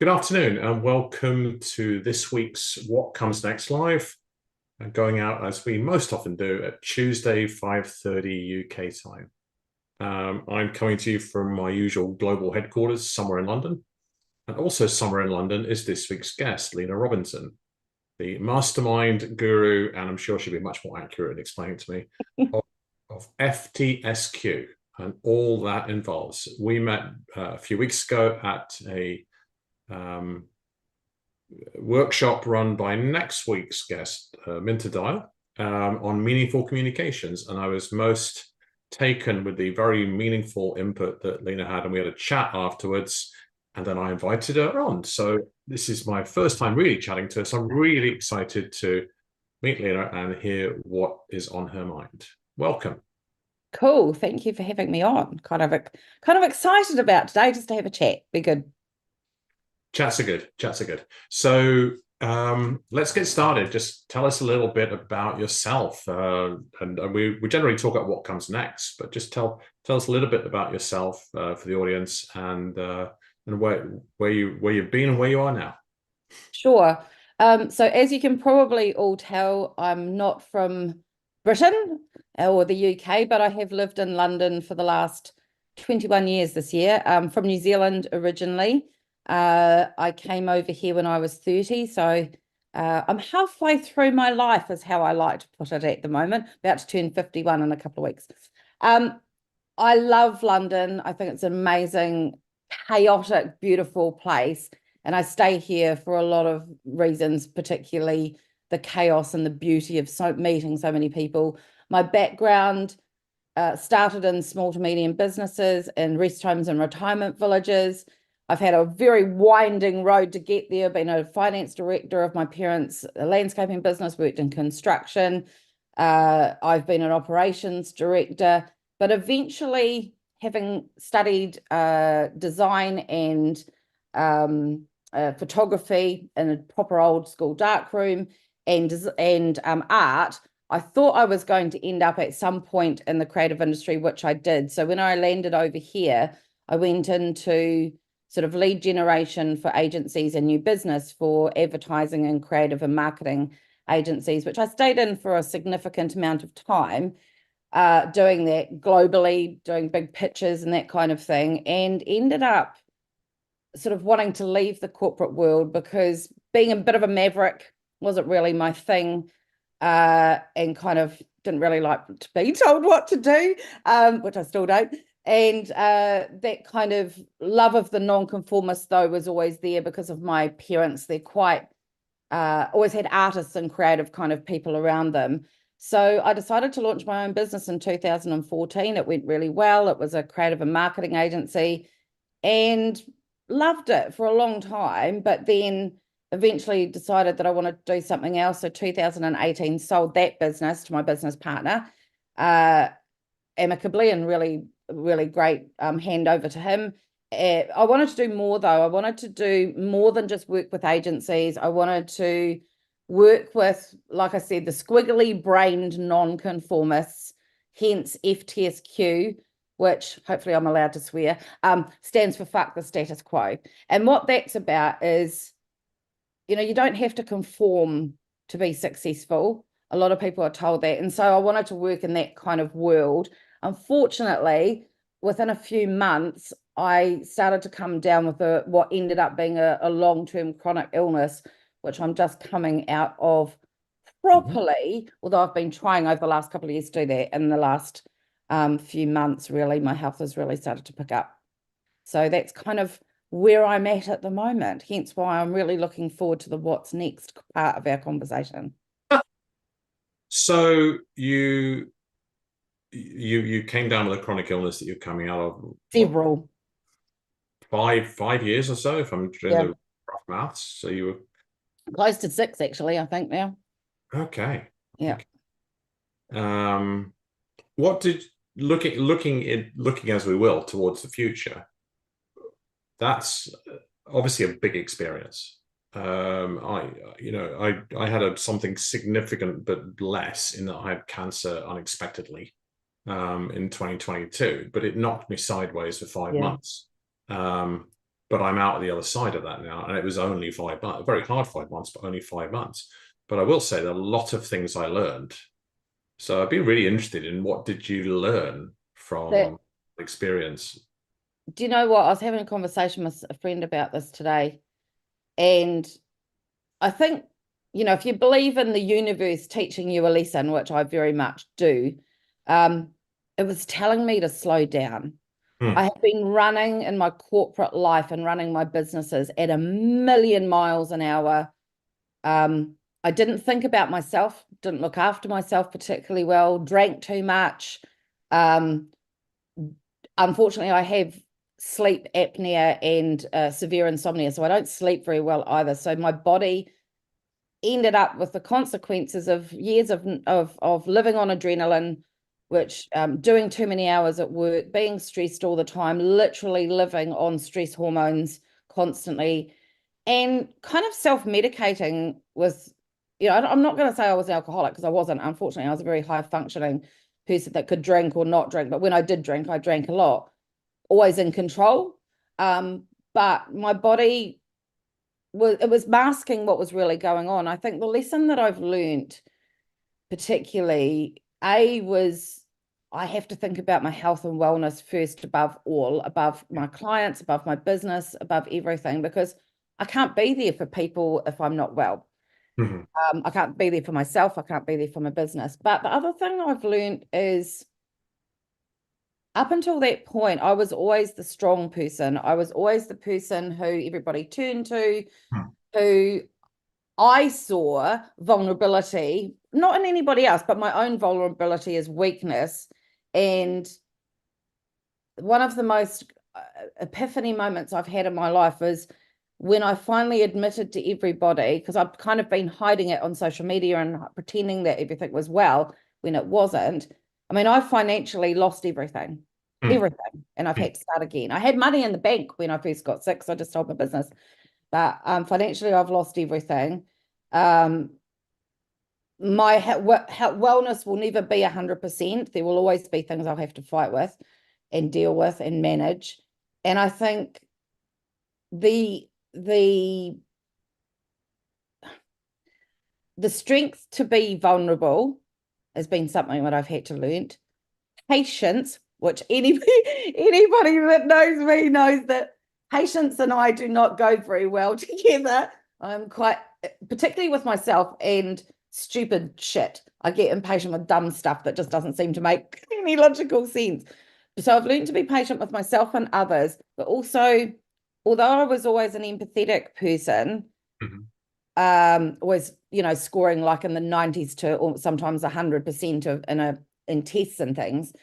Good afternoon and welcome to this week's What Comes Next Live, going out as we most often do at Tuesday, 5:30 UK time. I'm coming to you from my usual global headquarters somewhere in London. And also somewhere in London is this week's guest, Lena Robinson, the mastermind guru, and I'm sure she'll be much more accurate in explaining to me, of FTSQ and all that involves. We met a few weeks ago at a workshop run by next week's guest, Minter Dial, on meaningful communications. And I was most taken with the very meaningful input that Lena had. And we had a chat afterwards. And then I invited her on. So this is my first time really chatting to her. So I'm really excited to meet Lena and hear what is on her mind. Welcome. Cool. Thank you for having me on. Kind of excited about today just to have a chat. Be good. Chats are good. Chats are good. So let's get started. Just tell us a little bit about yourself. And we generally talk about what comes next, but just tell us a little bit about yourself for the audience and where you've been and where you are now. Sure. So as you can probably all tell, I'm not from Britain or the UK, but I have lived in London for the last 21 years this year. I'm from New Zealand originally. I came over here when I was 30, so I'm halfway through my life is how I like to put it at the moment, about to turn 51 in a couple of weeks. I love London. I think it's an amazing, chaotic, beautiful place. And I stay here for a lot of reasons, particularly the chaos and the beauty of meeting so many people. My background started in small to medium businesses in rest homes and retirement villages. I've had a very winding road to get there. Been a finance director of my parents' landscaping business, worked in construction. I've been an operations director, but eventually, having studied design and photography in a proper old school darkroom and art, I thought I was going to end up at some point in the creative industry, which I did. So when I landed over here, I went into sort of lead generation for agencies and new business for advertising and creative and marketing agencies, which I stayed in for a significant amount of time, doing that globally, doing big pitches and that kind of thing, and ended up sort of wanting to leave the corporate world because being a bit of a maverick wasn't really my thing, and kind of didn't really like to be told what to do, which I still don't. And that kind of love of the nonconformist, though, was always there because of my parents. They're quite, always had artists and creative kind of people around them. So I decided to launch my own business in 2014. It went really well. It was a creative and marketing agency and loved it for a long time, but then eventually decided that I wanted to do something else. So 2018 sold that business to my business partner, amicably, and really great handover to him. I wanted to do more, though. I wanted to do more than just work with agencies. I wanted to work with, like I said, the squiggly brained nonconformists, hence FTSQ, which hopefully I'm allowed to swear, stands for Fuck the Status Quo. And what that's about is, you don't have to conform to be successful. A lot of people are told that. And so I wanted to work in that kind of world. Unfortunately, within a few months, I started to come down with what ended up being a long-term chronic illness, which I'm just coming out of properly, although I've been trying over the last couple of years to do that. In the last few months, really, my health has really started to pick up. So that's kind of where I'm at the moment, hence why I'm really looking forward to the what's next part of our conversation. So you came down with a chronic illness that you're coming out of, what, Several. five years or so, if I'm doing Yeah. the rough maths. So you were Close to 6, actually, I think now. okay. Yeah. Okay. Um, what did looking as we will towards the future, that's obviously a big experience. I had something significant but less in that I had cancer unexpectedly in 2022, but it knocked me sideways for five Yeah. months. Um, but I'm out the other side of that now. And it was only 5 months, very hard 5 months, but only 5 months. But I will say that a lot of things I learned. So I'd be really interested in what did you learn That, from experience? do you know what? I was having a conversation with a friend about this today, and I think, if you believe in the universe teaching you a lesson, which I very much do, it was telling me to slow down. I have been running in my corporate life and running my businesses at 1,000,000 miles an hour. I didn't think about myself, didn't look after myself particularly well, drank too much. Unfortunately, I have sleep apnea and severe insomnia, so I don't sleep very well either. So my body ended up with the consequences of years of living on adrenaline, which doing too many hours at work, being stressed all the time, literally living on stress hormones constantly, and kind of self-medicating with, I'm not going to say I was an alcoholic because I wasn't. Unfortunately, I was a very high functioning person that could drink or not drink. But when I did drink, I drank a lot, always in control. But my body was masking what was really going on. I think the lesson that I've learned particularly, was I have to think about my health and wellness first above all, above my clients, above my business, above everything, because I can't be there for people if I'm not well. I can't be there for myself. I can't be there for my business. But the other thing I've learned is up until that point, I was always the strong person. I was always the person who everybody turned to, who I saw vulnerability, not in anybody else, but my own vulnerability as weakness. And one of the most epiphany moments I've had in my life is when I finally admitted to everybody, because I've kind of been hiding it on social media and pretending that everything was well when it wasn't. I mean, I financially lost everything, and I've had to start again. I had money in the bank when I first got sick, so I just sold my business. But financially, I've lost everything. My wellness will never be 100%. There will always be things I'll have to fight with and deal with and manage. And I think the strength to be vulnerable has been something that I've had to learn. Patience, which anybody that knows me knows that patience and I do not go very well together. I'm quite, particularly with myself and stupid shit. I get impatient with dumb stuff that just doesn't seem to make any logical sense. So I've learned to be patient with myself and others, but also, although I was always an empathetic person, always, scoring like in the 90s to or sometimes 100% in tests and things,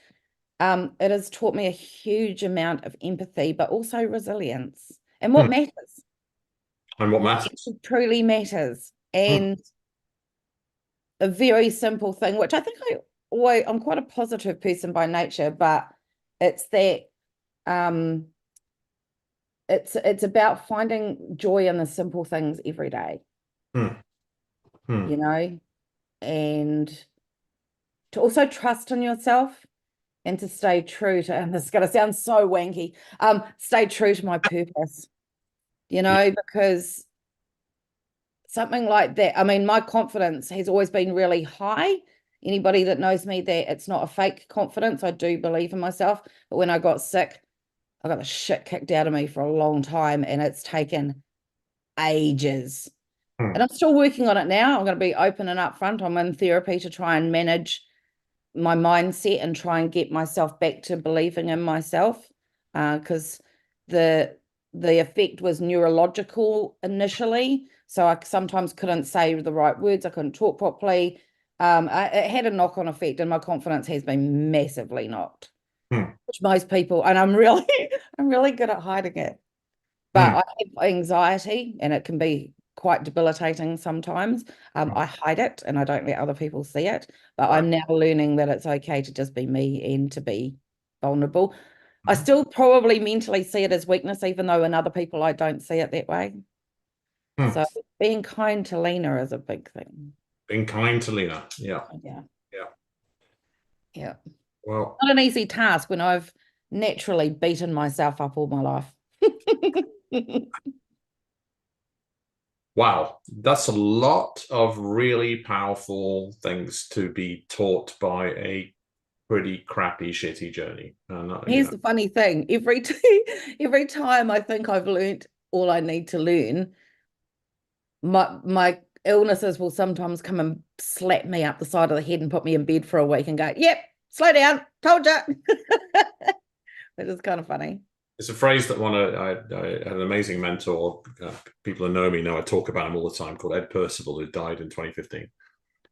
it has taught me a huge amount of empathy, but also resilience and what matters. And what matters. It truly matters. And a very simple thing, which I think I'm quite a positive person by nature, but it's that it's about finding joy in the simple things every day. And to also trust in yourself and to stay true to, and this is going to sound so wanky, stay true to my purpose, because something like that, I mean, my confidence has always been really high. Anybody that knows me, that it's not a fake confidence. I do believe in myself. But when I got sick, I got the shit kicked out of me for a long time, and it's taken ages. And I'm still working on it now. I'm going to be open and upfront. I'm in therapy to try and manage my mindset and try and get myself back to believing in myself, because the effect was neurological initially. So I sometimes couldn't say the right words. I couldn't talk properly. It had a knock-on effect, and my confidence has been massively knocked, which most people, and I'm really good at hiding it. But I have anxiety, and it can be quite debilitating sometimes. I hide it, and I don't let other people see it. But I'm now learning that it's okay to just be me and to be vulnerable. I still probably mentally see it as weakness, even though in other people I don't see it that way. So being kind to Lena is a big thing. Being kind to Lena. Yeah. Well, not an easy task when I've naturally beaten myself up all my life. Wow, that's a lot of really powerful things to be taught by a pretty crappy, shitty journey. Here's the funny thing. Every time I think I've learned all I need to learn, my illnesses will sometimes come and slap me up the side of the head and put me in bed for a week and go, yep, slow down, told you. Which is kind of funny. It's a phrase that I had an amazing mentor. People who know me know I talk about him all the time, called Ed Percival, who died in 2015.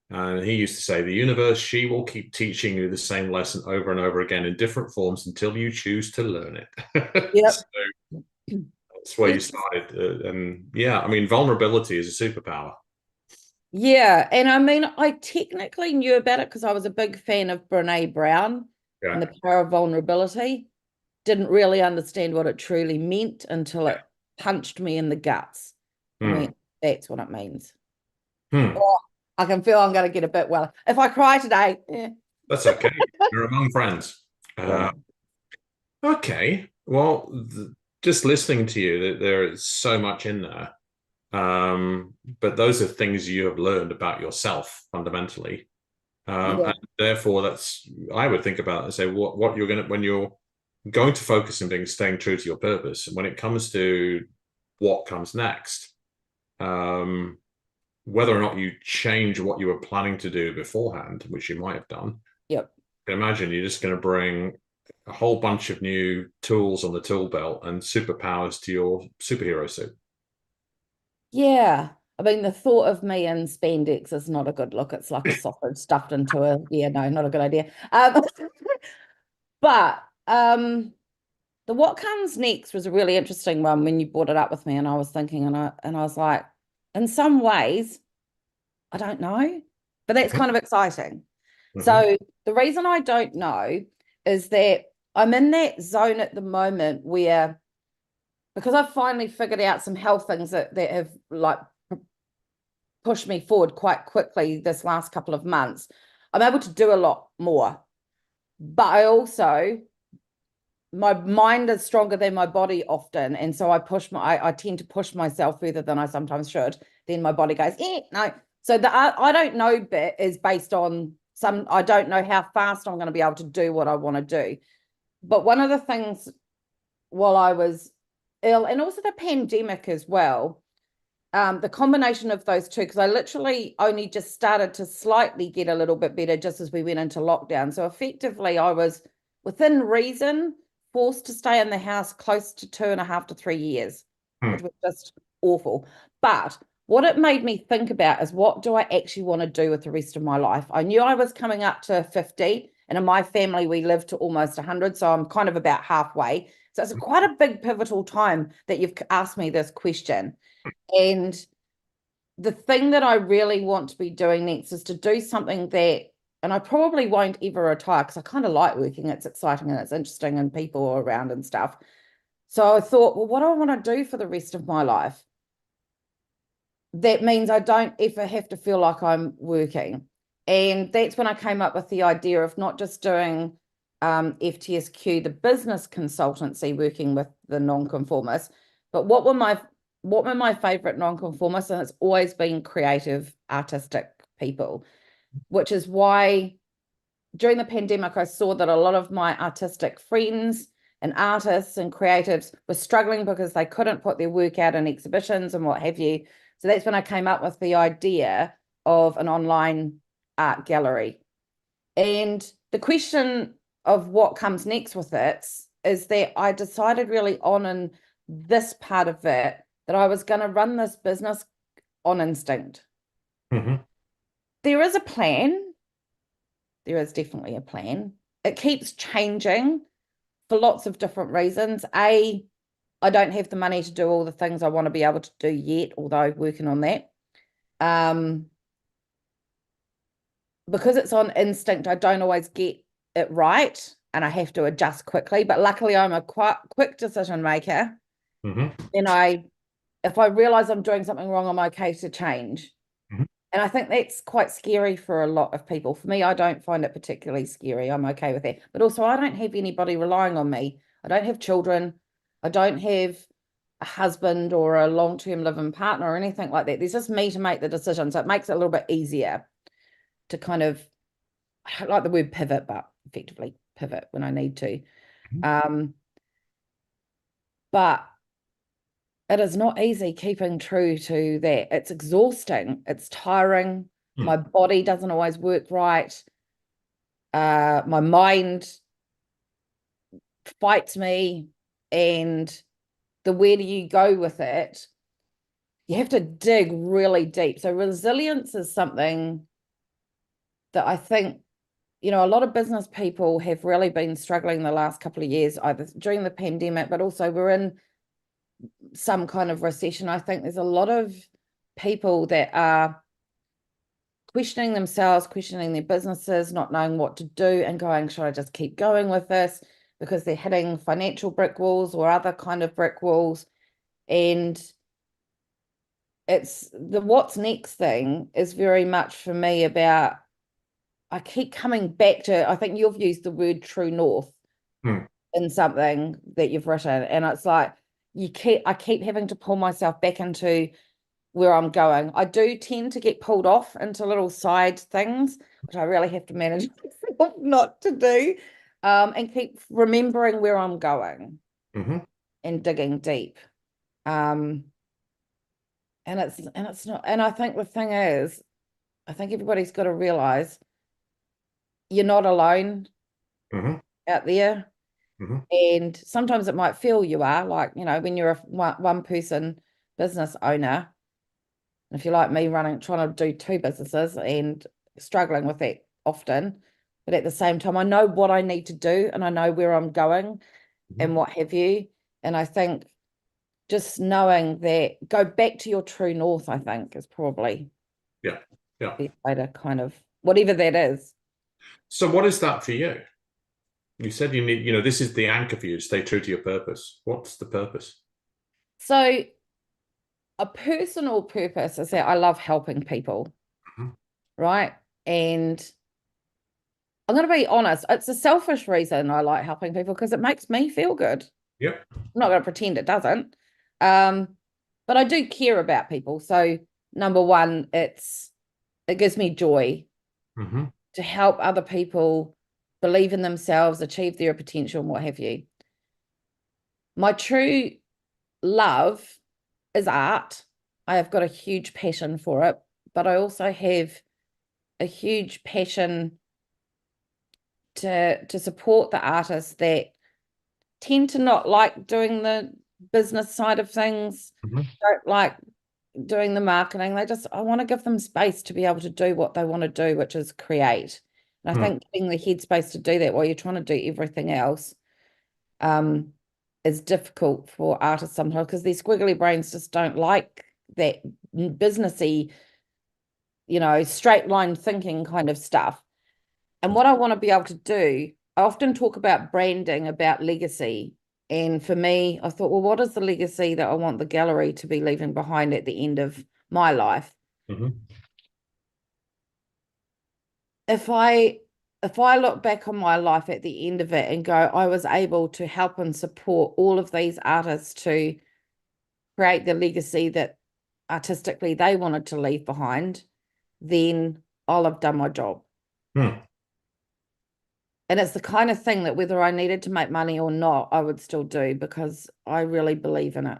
And he used to say, the universe, she will keep teaching you the same lesson over and over again in different forms until you choose to learn it. Yep. So that's where you started. And yeah, I mean, vulnerability is a superpower. Yeah. And I mean, I technically knew about it because I was a big fan of Brene Brown and the power of vulnerability. Didn't really understand what it truly meant until it punched me in the guts. I mean, that's what it means. Oh, I can feel I'm going to get a bit well. If I cry today, that's okay. You're among friends. Okay. Well, just listening to you, there is so much in there. But those are things you have learned about yourself fundamentally. And therefore, I would think about it and say, what you're going to, when you're going to focus on staying true to your purpose, when it comes to what comes next, whether or not you change what you were planning to do beforehand, which you might have done. Yep. I can imagine you're just going to bring a whole bunch of new tools on the tool belt and superpowers to your superhero suit. Yeah. I mean, the thought of me in spandex is not a good look. It's like a sausage stuffed into no, not a good idea. But the what comes next was a really interesting one when you brought it up with me, and I was thinking, and I was like, in some ways, I don't know, but that's kind of exciting. So the reason I don't know is that I'm in that zone at the moment where, because I've finally figured out some health things that have like pushed me forward quite quickly this last couple of months, I'm able to do a lot more. But I also, my mind is stronger than my body often. And so I tend to push myself further than I sometimes should. Then my body goes, no. So the I don't know bit is based on I don't know how fast I'm going to be able to do what I want to do. But one of the things while I was ill, and also the pandemic as well, the combination of those two, because I literally only just started to slightly get a little bit better just as we went into lockdown. So effectively, I was within reason forced to stay in the house close to 2.5 to 3 years, which was just awful. But what it made me think about is, what do I actually want to do with the rest of my life? I knew I was coming up to 50, and in my family, we lived to almost 100. So I'm kind of about halfway. So it's quite a big pivotal time that you've asked me this question. And the thing that I really want to be doing next is to do something that, and I probably won't ever retire because I kind of like working. It's exciting and it's interesting and people are around and stuff. So I thought, well, what do I want to do for the rest of my life? That means I don't ever have to feel like I'm working. And that's when I came up with the idea of not just doing FTSQ, the business consultancy, working with the nonconformists, but what were my favorite nonconformists? And it's always been creative, artistic people, which is why during the pandemic, I saw that a lot of my artistic friends and artists and creatives were struggling because they couldn't put their work out in exhibitions and what have you. So that's when I came up with the idea of an online art gallery. And the question of what comes next with it is that I decided really on in this part of it that I was going to run this business on instinct. There is a plan. There is definitely a plan. It keeps changing for lots of different reasons. I don't have the money to do all the things I want to be able to do yet, although working on that. Because it's on instinct, I don't always get it right and I have to adjust quickly. But luckily, I'm a quite quick decision maker. And if I realize I'm doing something wrong, I'm okay to change. And I think that's quite scary for a lot of people. For me, I don't find it particularly scary. I'm okay with that. But also, I don't have anybody relying on me. I don't have children. I don't have a husband or a long-term living partner or anything like that. There's just me to make the decision. So it makes it a little bit easier to kind of, I don't like the word pivot, but effectively pivot when I need to. But it is not easy keeping true to that. It's exhausting. It's tiring. My body doesn't always work right. My mind fights me. And the where do you go with it? You have to dig really deep. So resilience is something that I think, a lot of business people have really been struggling the last couple of years, either during the pandemic, but also we're in some kind of recession. I think there's a lot of people that are questioning themselves, questioning their businesses, not knowing what to do and going, should I just keep going with this? Because they're hitting financial brick walls or other kind of brick walls. And it's the what's next thing is very much for me about, I keep coming back to, I think you've used the word true north in something that you've written. And it's like, I keep having to pull myself back into where I'm going. I do tend to get pulled off into little side things, which I really have to manage myself not to do, and keep remembering where I'm going and digging deep. And it's not, and I think the thing is, I think everybody's got to realize you're not alone out there. And sometimes it might feel you are, like, when you're a one person business owner, if you're like me trying to do two businesses and struggling with that often, but at the same time, I know what I need to do and I know where I'm going and what have you. And I think just knowing that, go back to your true north, I think is probably the way to kind of, whatever that is. So what is that for you? You said you need, this is the anchor for you, stay true to your purpose. What's the purpose? So a personal purpose is that I love helping people, right? And I'm going to be honest, it's a selfish reason I like helping people because it makes me feel good. Yep. I'm not going to pretend it doesn't. But I do care about people. So number one, it gives me joy to help other people believe in themselves, achieve their potential, and what have you. My true love is art. I have got a huge passion for it, but I also have a huge passion to support the artists that tend to not like doing the business side of things, don't like doing the marketing. I want to give them space to be able to do what they want to do, which is create. And I think getting the headspace to do that while you're trying to do everything else is difficult for artists sometimes because their squiggly brains just don't like that businessy, straight line thinking kind of stuff. And what I want to be able to do, I often talk about branding, about legacy. And for me, I thought, well, what is the legacy that I want the gallery to be leaving behind at the end of my life? If I look back on my life at the end of it and go, I was able to help and support all of these artists to create the legacy that artistically they wanted to leave behind, then I'll have done my job. And it's the kind of thing that whether I needed to make money or not, I would still do because I really believe in it.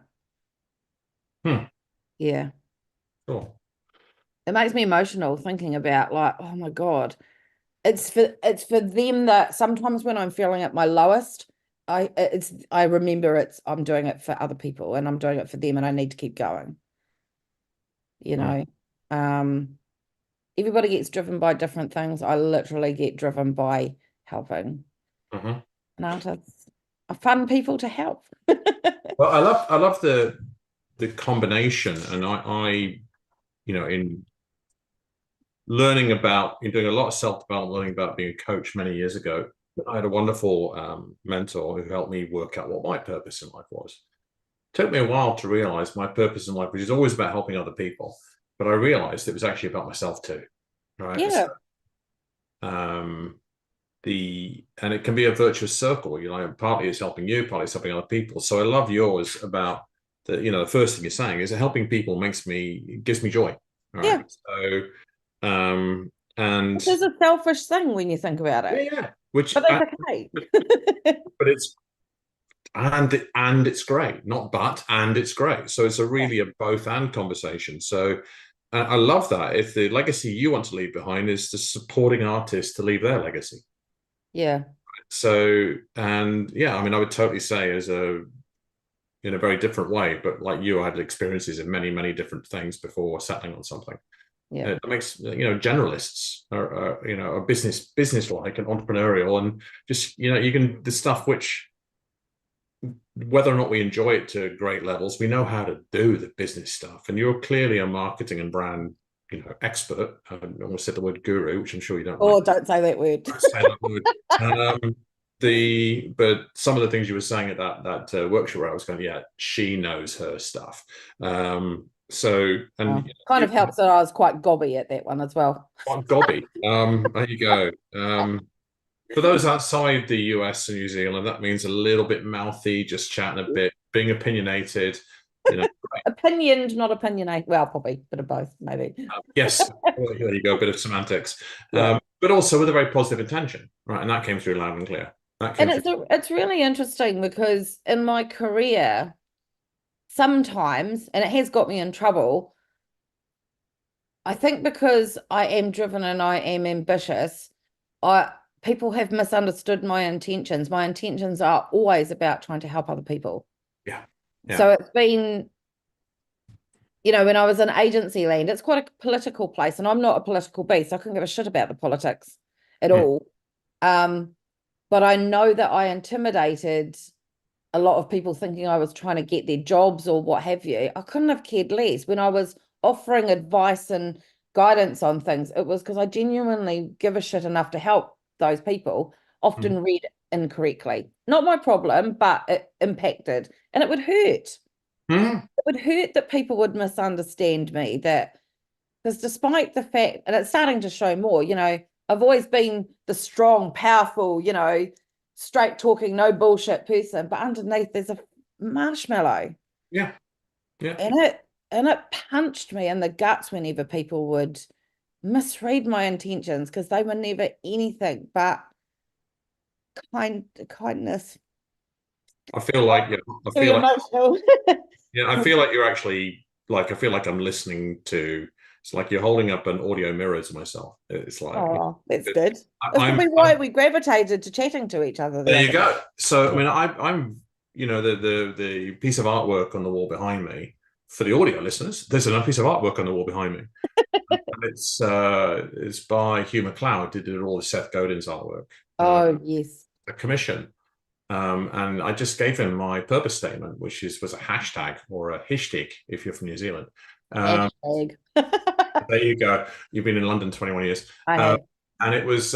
Yeah. Cool. It makes me emotional thinking about like, oh my God. It's for them that sometimes when I'm feeling at my lowest, I remember I'm doing it for other people and I'm doing it for them and I need to keep going. Everybody gets driven by different things. I literally get driven by helping. And artists are fun people to help. Well, I love the combination, and I in learning about, doing a lot of self-development, learning about being a coach many years ago, I had a wonderful mentor who helped me work out what my purpose in life was. It took me a while to realize my purpose in life, which is always about helping other people, but I realized it was actually about myself too, right? Yeah. So, and it can be a virtuous circle. Partly it's helping you, partly it's helping other people. So I love yours about the first thing you're saying is that helping people gives me joy. All right. Yeah. So, and This is a selfish thing when you think about it, yeah, which, but that's okay. but it's great, not but, and it's great. So it's really a both and conversation. So I love that. If the legacy you want to leave behind is the supporting artists to leave their legacy. Yeah. So, and yeah, I mean, I would totally say in a very different way, but like you, I had experiences in many, many different things before settling on something. Yeah. It makes, generalists are business-like and entrepreneurial, and just, you can, the stuff which, whether or not we enjoy it to great levels, we know how to do the business stuff. And you're clearly a marketing and brand, expert. I almost said the word guru, which I'm sure you don't like. Oh, don't say that word. Don't say that word. But some of the things you were saying at that workshop, where I was going, yeah, she knows her stuff. So, and kind of helps that I was quite gobby at that one as well. gobby. There you go. For those outside the US and New Zealand, that means a little bit mouthy, just chatting a bit, being opinionated. Opinioned, not opinionated. Well, probably a bit of both, maybe. Yes, well, there you go, a bit of semantics. Yeah. But also with a very positive intention, right? And that came through loud and clear. And it's really interesting because in my career, sometimes, and it has got me in trouble, I think because I am driven and I am ambitious, people have misunderstood my intentions. My intentions are always about trying to help other people. Yeah. So it's been, when I was in agency land, it's quite a political place, and I'm not a political beast. I couldn't give a shit about the politics at all. But I know that I intimidated a lot of people thinking I was trying to get their jobs or what have you. I couldn't have cared less. When I was offering advice and guidance on things, it was because I genuinely give a shit enough to help those people, often read incorrectly. Not my problem, but it impacted. And it would hurt. It would hurt that people would misunderstand me, because despite the fact, and it's starting to show more, I've always been the strong, powerful, straight talking, no bullshit person, but underneath there's a marshmallow. Yeah. And it punched me in the guts whenever people would misread my intentions, because they were never anything but kindness. I feel like emotional. I feel like you're actually, like, I feel like I'm listening to, it's like you're holding up an audio mirror to myself. It's like, oh, that's good. That's I'm why we gravitated to chatting to each other. There you go. So, I mean, I'm the piece of artwork on the wall behind me, for the audio listeners, there's another piece of artwork on the wall behind me. And it's by Hugh MacLeod, who did all the Seth Godin's artwork. Oh, yes. A commission. And I just gave him my purpose statement, which was a hashtag, or a hashtag if you're from New Zealand. Hashtag. There you go. You've been in London 21 years. I have. And it was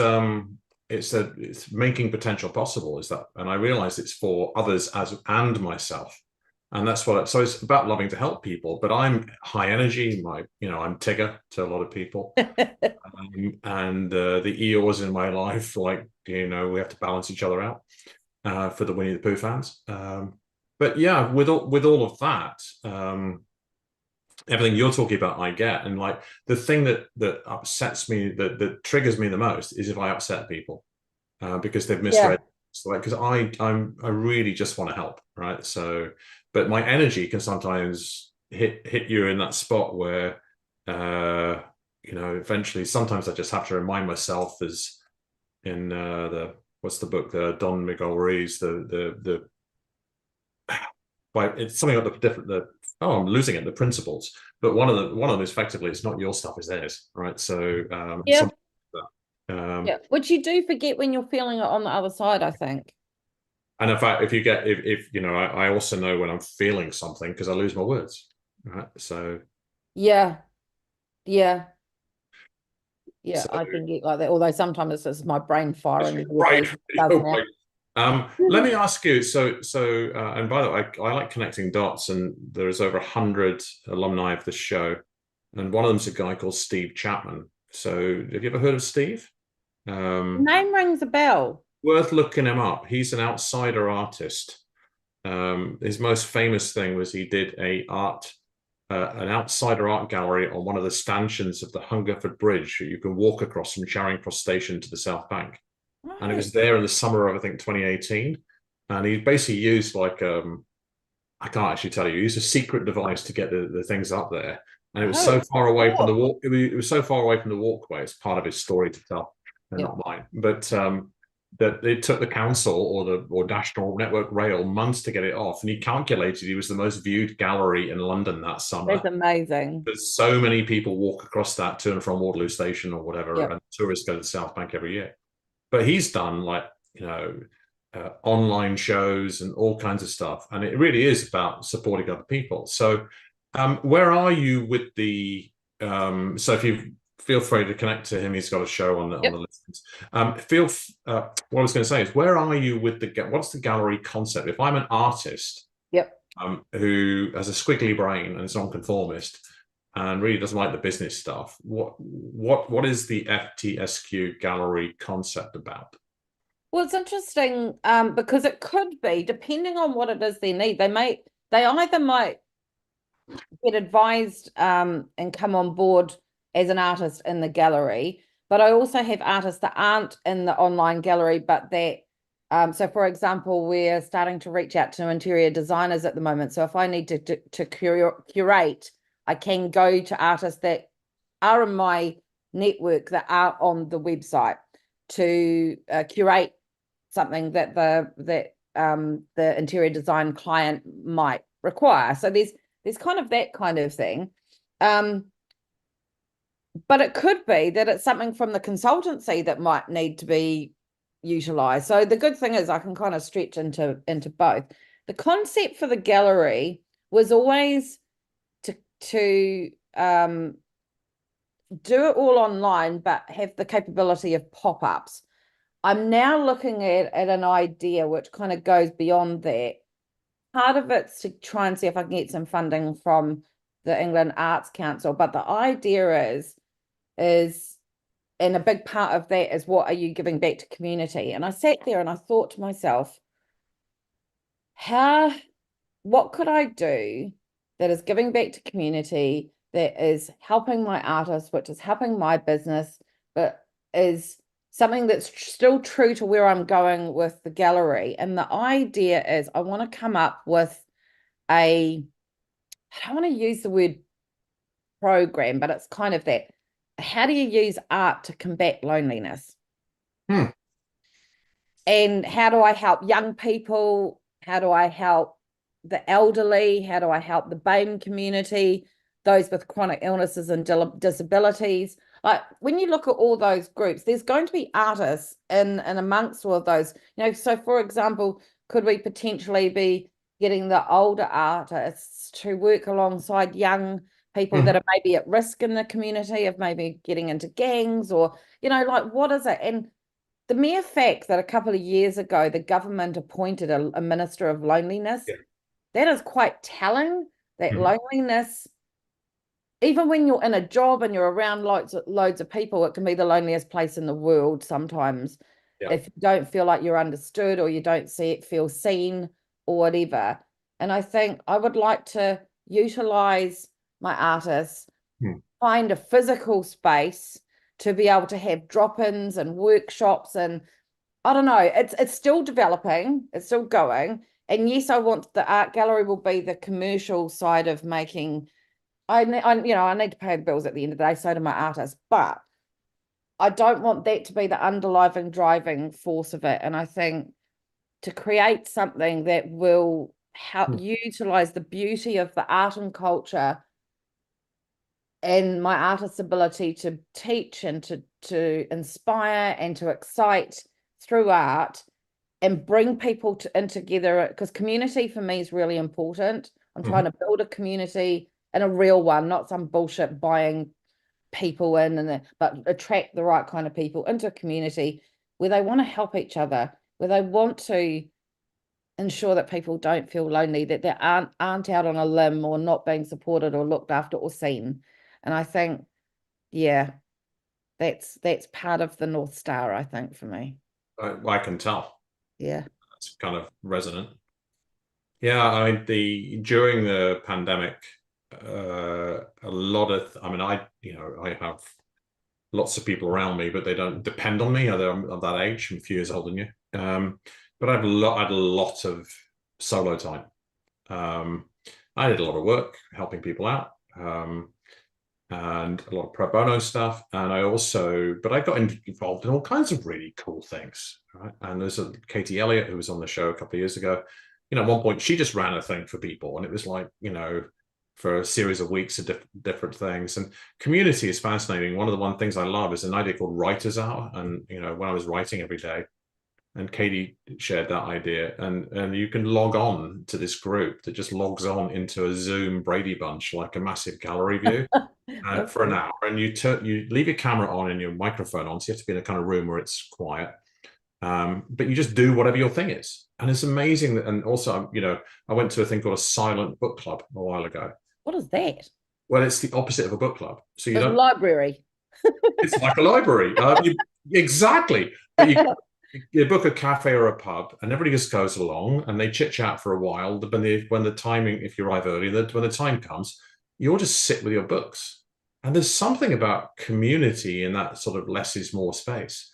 it's making potential possible, is that, and I realized it's for others and myself. And that's so it's about loving to help people, but I'm high energy. I'm Tigger to a lot of people. And the Eeyores in my life, like, we have to balance each other out for the Winnie the Pooh fans. But yeah, with all of that, everything you're talking about, I get. And like, the thing that upsets me, that triggers me the most, is if I upset people because they've misread. So, like, because I really just want to help, right? So, but my energy can sometimes hit you in that spot where eventually, sometimes I just have to remind myself, as in what's the book, the Don Miguel Ruiz, it's something like I'm losing it, the principles. But one of them is, effectively, it's not your stuff, it's theirs, right? So which you do forget when you're feeling it on the other side, I think. And in fact, I also know when I'm feeling something, because I lose my words, right? So yeah, I can get like that. Although sometimes it's just my brain firing. Right. Let me ask you. So, and by the way, I like connecting dots, and there's over 100 alumni of the show, and one of them's a guy called Steve Chapman. So, have you ever heard of Steve? Name rings a bell. Worth looking him up. He's an outsider artist. His most famous thing was he did an outsider art gallery on one of the stanchions of the Hungerford Bridge that you can walk across from Charing Cross Station to the South Bank. And it Right. was there in the summer of, I think, 2018. And he basically used like I can't actually tell you. He used a secret device to get the things up there, and it was so Oh, far away from the cool. walk. It was so far away from the walkway. It's part of his story to tell, and Yeah. not mine. But that it took the council or National Network Rail months to get it off, and he calculated he was the most viewed gallery in London that That's summer. amazing. There's so many people walk across that to and from Waterloo Station or whatever, Yeah. and tourists go to the South Bank every year. But he's done like online shows and all kinds of stuff, and it really is about supporting other people. So, where are you with the? So, if you feel free to connect to him, he's got a show on the Yep. listings. What I was going to say is, where are you with what's the gallery concept? If I'm an artist Yep. who has a squiggly brain and is nonconformist and really doesn't like the business stuff, what is the FTSQ gallery concept about? Well, it's interesting because it could be, depending on what it is they need, they either might get advised and come on board as an artist in the gallery, but I also have artists that aren't in the online gallery, but that so for example, we're starting to reach out to interior designers at the moment. So if I need to curate, I can go to artists that are in my network that are on the website to curate something that the interior design client might require. So there's kind of that kind of thing. But it could be that it's something from the consultancy that might need to be utilized. So the good thing is I can kind of stretch into both. The concept for the gallery was always to do it all online, but have the capability of pop-ups. I'm now looking at an idea which kind of goes beyond that. Part of it's to try and see if I can get some funding from the England Arts Council, but the idea is, and a big part of that is what are you giving back to community? And I sat there and I thought to myself, what could I do that is giving back to community, that is helping my artists, which is helping my business, but is something that's still true to where I'm going with the gallery. And the idea is I want to come up with I don't want to use the word program, but it's kind of that. How do you use art to combat loneliness? Hmm. And how do I help young people? How do I help the elderly? How do I help the BAME community, those with chronic illnesses and disabilities? Like when you look at all those groups, there's going to be artists in amongst all of those. So for example, could we potentially be getting the older artists to work alongside young people that Mhm. are maybe at risk in the community of maybe getting into gangs or, like what is it? And the mere fact that a couple of years ago the government appointed a minister of loneliness, Yeah. that is quite telling that Mhm. loneliness, even when you're in a job and you're around loads of people, it can be the loneliest place in the world sometimes Yeah. if you don't feel like you're understood or you don't feel seen or whatever. And I think I would like to utilize my artists, Hmm. find a physical space to be able to have drop-ins and workshops, and I don't know, it's still developing, it's still going. And yes, I want the art gallery will be the commercial side of making. I need to pay the bills at the end of the day, so do my artists, but I don't want that to be the underlying driving force of it. And I think to create something that will help Hmm. utilize the beauty of the art and culture and my artist's ability to teach and to inspire and to excite through art and bring people in together, because community for me is really important. I'm trying Mhm. to build a community and a real one, not some bullshit buying people in, but attract the right kind of people into a community where they want to help each other, where they want to ensure that people don't feel lonely, that they aren't out on a limb or not being supported or looked after or seen. And I think, yeah, that's part of the North Star, I think, for me. I can tell. Yeah. It's kind of resonant. Yeah, during the pandemic, a lot of, I mean, I have lots of people around me, but they don't depend on me. I'm that age. I'm a few years older than you. But I had a lot of solo time. Um, I did a lot of work helping people out, and a lot of pro bono stuff. And but I got involved in all kinds of really cool things. Right? And there's a Katie Elliott who was on the show a couple of years ago. At one point, she just ran a thing for people, and it was like, for a series of weeks of different things. And community is fascinating. One things I love is an idea called Writers Hour. And when I was writing every day, and Katie shared that idea, and you can log on to this group that just logs on into a Zoom Brady Bunch, like a massive gallery view, That's for an cool. hour, and you leave your camera on and your microphone on, so you have to be in a kind of room where it's quiet. But you just do whatever your thing is, and it's amazing. And also, I went to a thing called a silent book club a while ago. What is that? Well, it's the opposite of a book club, so you A don't. library. It's like a library. Exactly, but you book a cafe or a pub, and everybody just goes along and they chit chat for a while. When the timing, if you arrive early, when the time comes, you all just sit with your books. And there's something about community in that sort of less is more space.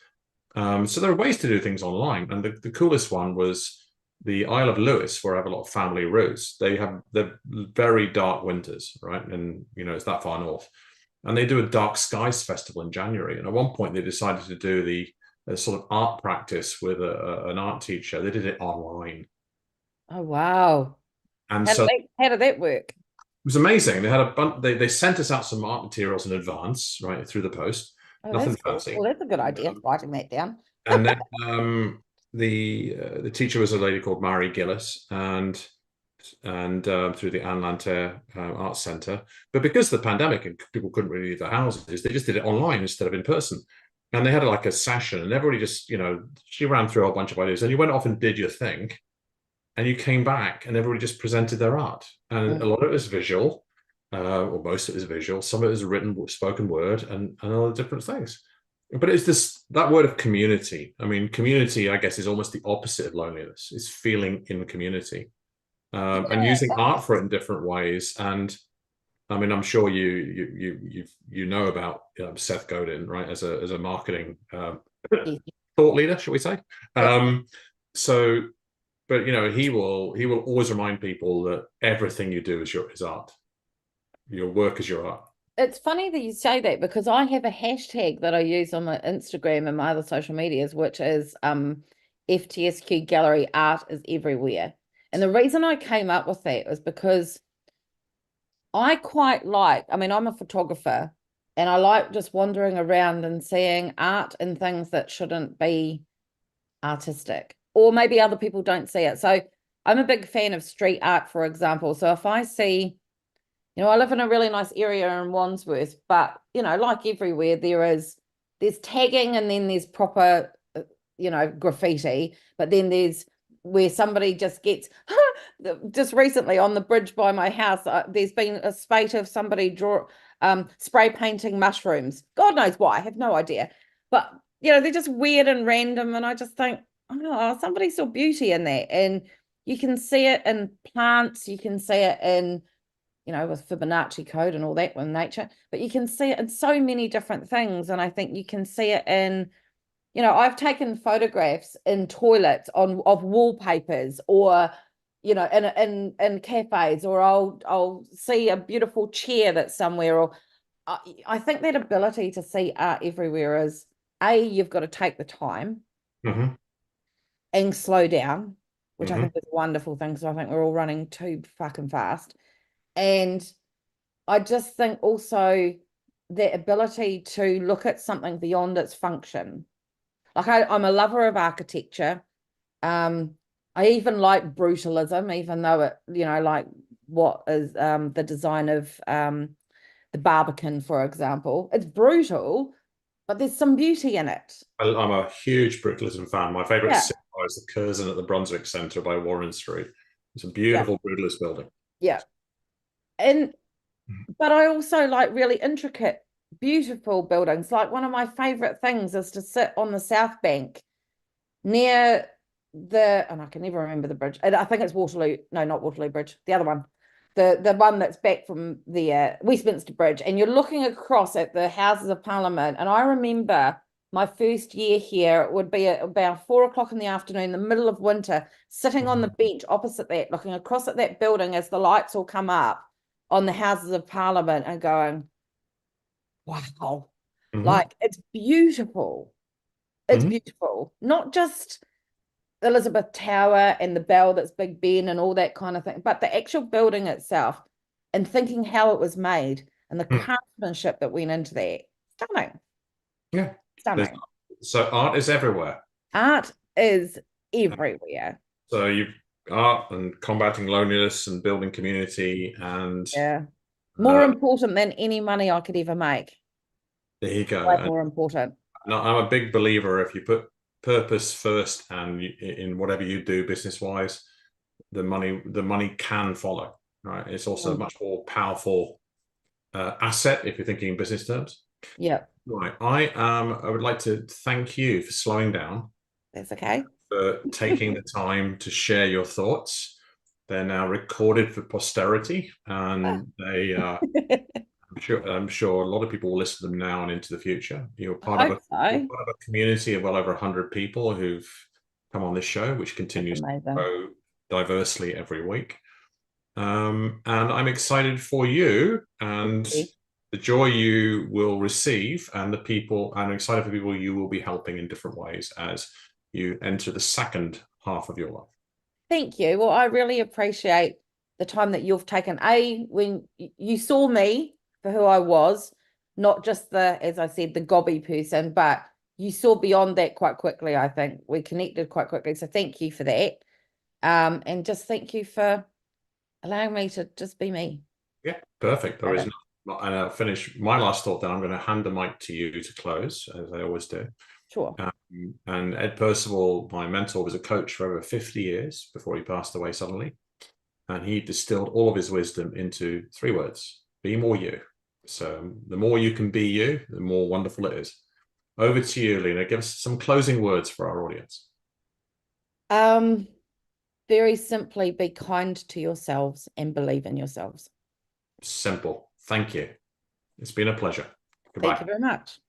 So there are ways to do things online, and the coolest one was the Isle of Lewis, where I have a lot of family roots. They have the very dark winters, right? And it's that far north, and they do a dark skies festival in January. And at one point, they decided to do a sort of art practice with an art teacher. They did it online, Oh, wow. and so it How did that work? was amazing. They had a bunch. They sent us out some art materials in advance, right, through the post. Oh, Nothing that's cool. Well, fancy. that's a good idea, writing that down. And then the teacher was a lady called Mary Gillis, and through the Anne Lanter Arts Centre. But because of the pandemic and people couldn't really leave their houses, they just did it online instead of in person. And they had like a session, and everybody just, she ran through a whole bunch of ideas, and you went off and did your thing, and you came back, and everybody just presented their art, and a lot of it was visual, or most of it is visual. Some of it is written, spoken word, and other different things. But it's that word of community. I mean, community, I guess, is almost the opposite of loneliness. It's feeling in community, and Yeah, using art for it in different ways. And I mean, I'm sure you know about Seth Godin, right? As a marketing yeah. thought leader, shall we say? Yeah. So, but he will always remind people that everything you do is art. Your work is your art. It's funny that you say that because I have a hashtag that I use on my Instagram and my other social medias, which is FTSQ Gallery Art is Everywhere. And the reason I came up with that was because I quite like, I mean, I'm a photographer and I like just wandering around and seeing art and things that shouldn't be artistic, or maybe other people don't see it. So I'm a big fan of street art, for example. So if I see, I live in a really nice area in Wandsworth, but like everywhere, there's tagging and then there's proper, graffiti, but then there's where somebody just gets just recently on the bridge by my house, there's been a spate of somebody spray painting mushrooms. God knows why, I have no idea. But they're just weird and random, and I just think, oh, somebody saw beauty in that. And you can see it in plants, you can see it in with Fibonacci code and all that with nature, but you can see it in so many different things. And I think you can see it in, I've taken photographs in toilets of wallpapers, or, in cafes, or I'll see a beautiful chair that's somewhere, or I think that ability to see art everywhere is, you've got to take the time Mm-hmm. and slow down, which I Mm-hmm. think is a wonderful thing. So I think we're all running too fucking fast. And I just think also the ability to look at something beyond its function. Like I'm a lover of architecture. I even like brutalism, even though it, like what is the design of the Barbican, for example. It's brutal, but there's some beauty in it. I'm a huge brutalism fan. My favorite Yeah, cinema is the Curzon at the Brunswick Centre by Warren Street. It's a yeah, beautiful brutalist building. yeah. And but I also like really intricate, beautiful buildings. Like one of my favorite things is to sit on the South Bank near and I can never remember the bridge. I think it's Waterloo. No, not Waterloo Bridge. The other one, the one that's back from the Westminster Bridge, and you're looking across at the Houses of Parliament. And I remember my first year here, it would be at about 4 o'clock in the afternoon, the middle of winter, sitting on the bench opposite that, looking across at that building as the lights all come up on the Houses of Parliament and going, wow, like it's beautiful. It's beautiful. Not just Elizabeth Tower and the bell that's Big Ben and all that kind of thing, but the actual building itself and thinking how it was made and the craftsmanship that went into that. Stunning. Yeah. Stunning. So art is everywhere. Art is everywhere. So you've art and combating loneliness and building community and Yeah. More important than any money I could ever make. there you go. Way more important. I'm a big believer if you put purpose first and in whatever you do business wise, the money can follow. Right. It's also a much more powerful asset if you're thinking in business terms. Yeah. Right. I would like to thank you for slowing down. That's okay. For taking the time to share your thoughts. They're now recorded for posterity, and I'm sure a lot of people will listen to them now and into the future. You're part of a community of well over 100 people who've come on this show, which continues to grow diversely every week. And I'm excited for you and the joy you will receive, and the people. I'm excited for people you will be helping in different ways as you enter the second half of your life. Thank you. Well, I really appreciate the time that you've taken. When you saw me for who I was, not just as I said, the gobby person, but you saw beyond that quite quickly. I think we connected quite quickly. So thank you for that. And just thank you for allowing me to just be me. Yeah, perfect. There is not, and I'll finish my last thought. Then I'm going to hand the mic to you to close, as I always do. Sure. And Ed Percival, my mentor, was a coach for over 50 years before he passed away suddenly. And he distilled all of his wisdom into 3 words: be more you. So the more you can be you, the more wonderful it is. Over to you, Lena. Give us some closing words for our audience. Very simply, be kind to yourselves and believe in yourselves. Simple. Thank you. It's been a pleasure. Goodbye. Thank you very much.